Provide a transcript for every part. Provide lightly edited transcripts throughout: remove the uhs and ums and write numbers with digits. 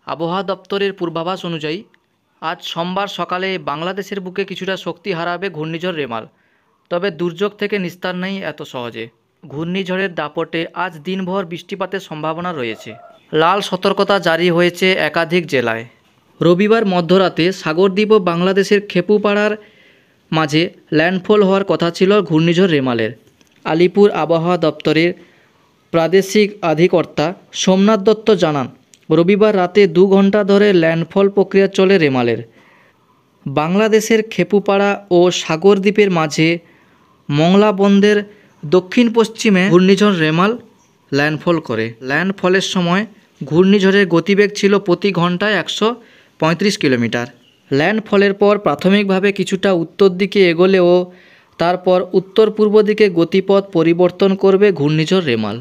আবহাওয়া দপ্তরের পূর্বাভাস অনুযায়ী আজ সোমবার সকালে বাংলাদেশের বুকে কিছুটা শক্তি হারাবে ঘূর্ণিঝড় রেমাল। তবে দুর্যোগ থেকে নিস্তার নেই এত সহজে। ঘূর্ণিঝড়ের দাপটে আজ দিনভর বৃষ্টিপাতের সম্ভাবনা রয়েছে। লাল সতর্কতা জারি হয়েছে একাধিক জেলায়। রবিবার মধ্যরাতে সাগরদ্বীপ ও বাংলাদেশের খেপুপাড়ার মাঝে ল্যান্ডফল হওয়ার কথা ছিল ঘূর্ণিঝড় রেমালের। আলিপুর আবহাওয়া দপ্তরের প্রাদেশিক অধিকর্তা সোমনাথ দত্ত জানান, রবিবার রাতে 2 ঘন্টা ধরে ল্যান্ডফল প্রক্রিয়া চলে রেমালের। বাংলাদেশের খেপুপাড়া ও সাগরদ্বীপের মাঝে মংলা বন্দরের দক্ষিণ পশ্চিমে ঘূর্ণিঝড় রেমাল ল্যান্ডফল করে। ল্যান্ডফলের সময় ঘূর্ণিঝড়ের গতিবেগ ছিল প্রতি ঘন্টায় 135 কিলোমিটার। ল্যান্ডফলের পর প্রাথমিকভাবে কিছুটা উত্তর দিকে এগোলেও তারপর উত্তর পূর্ব দিকে গতিপথ পরিবর্তন করবে ঘূর্ণিঝড় রেমাল।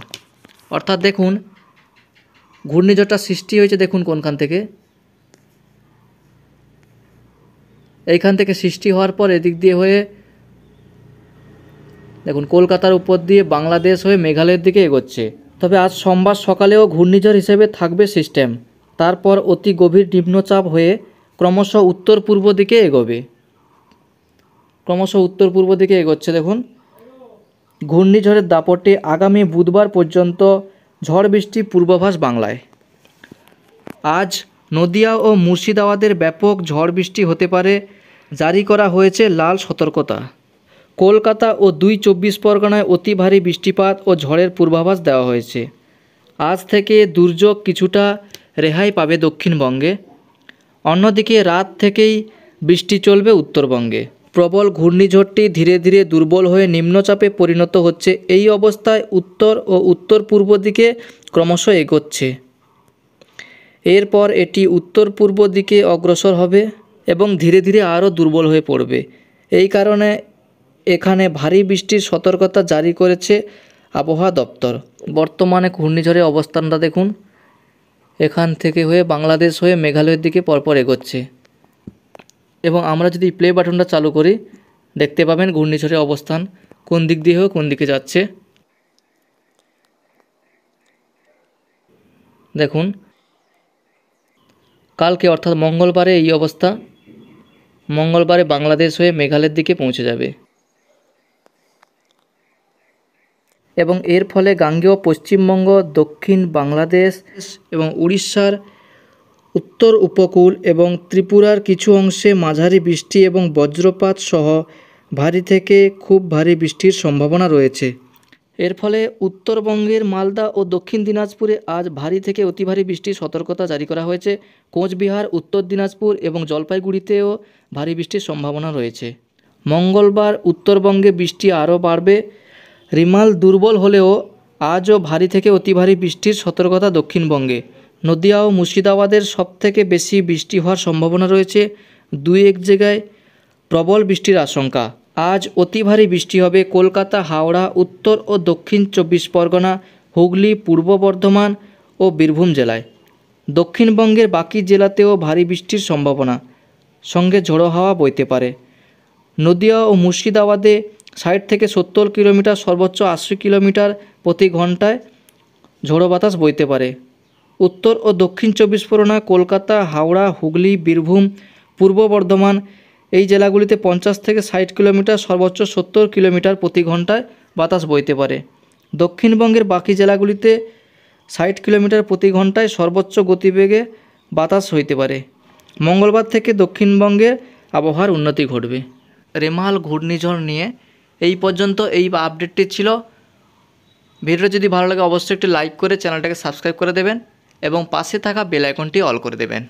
অর্থাৎ দেখুন ঘূর্ণিঝড়টা সৃষ্টি হয়েছে, দেখুন কোনখান থেকে, এইখান থেকে সৃষ্টি হওয়ার পর এদিক দিয়ে হয়ে দেখুন কলকাতার উপর দিয়ে বাংলাদেশ হয়ে মেঘালয়ের দিকে এগোচ্ছে। তবে আজ সোমবার সকালেও ঘূর্ণিঝড় হিসেবে থাকবে সিস্টেম, তারপর অতি গভীর নিম্নচাপ হয়ে ক্রমশ উত্তর পূর্ব দিকে এগোবে। ক্রমশ উত্তর পূর্ব দিকে এগোচ্ছে। দেখুন ঘূর্ণিঝড়ের দাপটে আগামী বুধবার পর্যন্ত ঝড় বৃষ্টি পূর্বাভাস বাংলায়। আজ নদিয়া ও মুর্শিদাবাদের ব্যাপক ঝড় বৃষ্টি হতে পারে, জারি করা হয়েছে লাল সতর্কতা। কলকাতা ও 2 চব্বিশ পরগনায় অতি ভারী বৃষ্টিপাত ও ঝড়ের পূর্বাভাস দেওয়া হয়েছে। আজ থেকে দুর্যোগ কিছুটা রেহাই পাবে দক্ষিণবঙ্গে। অন্যদিকে রাত থেকেই বৃষ্টি চলবে উত্তরবঙ্গে। প্রবল ঘূর্ণিঝড়টি ধীরে ধীরে দুর্বল হয়ে নিম্নচাপে পরিণত হচ্ছে। এই অবস্থায় উত্তর ও উত্তর পূর্ব দিকে ক্রমশ এগোচ্ছে। এরপর এটি উত্তর পূর্ব দিকে অগ্রসর হবে এবং ধীরে ধীরে আরও দুর্বল হয়ে পড়বে। এই কারণে এখানে ভারী বৃষ্টির সতর্কতা জারি করেছে আবহাওয়া দপ্তর। বর্তমানে ঘূর্ণিঝড়ের অবস্থানটা দেখুন, এখান থেকে হয়ে বাংলাদেশ হয়ে মেঘালয়ের দিকে পরপর এগোচ্ছে। এবং আমরা যদি প্লে বাটনটা চালু করি দেখতে পাবেন ঘূর্ণিঝড়ের অবস্থান কোন দিক দিয়ে হয়ে কোন দিকে যাচ্ছে। দেখুন কালকে অর্থাৎ মঙ্গলবারে এই অবস্থা, মঙ্গলবারে বাংলাদেশ হয়ে মেঘালয়ের দিকে পৌঁছে যাবে এবং এর ফলে গাঙ্গেয় পশ্চিমবঙ্গ, দক্ষিণ বাংলাদেশ এবং উড়িষ্যার উত্তর উপকূল এবং ত্রিপুরার কিছু অংশে মাঝারি বৃষ্টি এবং বজ্রপাত সহ ভারী থেকে খুব ভারী বৃষ্টির সম্ভাবনা রয়েছে। এর ফলে উত্তরবঙ্গের মালদা ও দক্ষিণ দিনাজপুরে আজ ভারী থেকে অতি ভারী বৃষ্টির সতর্কতা জারি করা হয়েছে। কোচবিহার, উত্তর দিনাজপুর এবং জলপাইগুড়িতেও ভারী বৃষ্টির সম্ভাবনা রয়েছে। মঙ্গলবার উত্তরবঙ্গে বৃষ্টি আরও বাড়বে। রিমাল দুর্বল হলেও আজও ভারী থেকে অতি ভারী বৃষ্টির সতর্কতা দক্ষিণবঙ্গে। নদিয়া ও মুর্শিদাবাদের সবথেকে বেশি বৃষ্টি হওয়ার সম্ভাবনা রয়েছে। 2-1 জায়গায় প্রবল বৃষ্টির আশঙ্কা। আজ অতি ভারী বৃষ্টি হবে কলকাতা, হাওড়া, উত্তর ও দক্ষিণ 24 পরগনা, হুগলি, পূর্ব বর্ধমান ও বীরভূম জেলায়। দক্ষিণবঙ্গের বাকি জেলাতেও ভারী বৃষ্টির সম্ভাবনা, সঙ্গে ঝোড়ো হাওয়া বইতে পারে। নদিয়া ও মুর্শিদাবাদে 60 থেকে 70 কিলোমিটার, সর্বোচ্চ 80 কিলোমিটার প্রতি ঘন্টায় ঝোড়ো বাতাস বইতে পারে। উত্তর ও দক্ষিণ 24 পরগনা, কলকাতা, হাওড়া, হুগলি, বীরভূম, পূর্ব বর্ধমান এই জেলাগুলিতে 50 থেকে 60 কিলোমিটার, সর্বোচ্চ 70 কিলোমিটার প্রতি ঘন্টায় বাতাস বইতে পারে। দক্ষিণবঙ্গের বাকি জেলাগুলিতে 60 কিলোমিটার প্রতি ঘন্টায় সর্বোচ্চ গতিবেগে বাতাস হইতে পারে। মঙ্গলবার থেকে দক্ষিণবঙ্গের আবহাওয়ার উন্নতি ঘটবে। রেমাল ঘূর্ণিঝড় নিয়ে এই পর্যন্ত এই আপডেটটি ছিল। ভিডিওটি যদি ভালো লাগে অবশ্যই একটি লাইক করে চ্যানেলটাকে সাবস্ক্রাইব করে দেবেন এবং পাশে থাকা বেল আইকনটি অল করে দেবেন।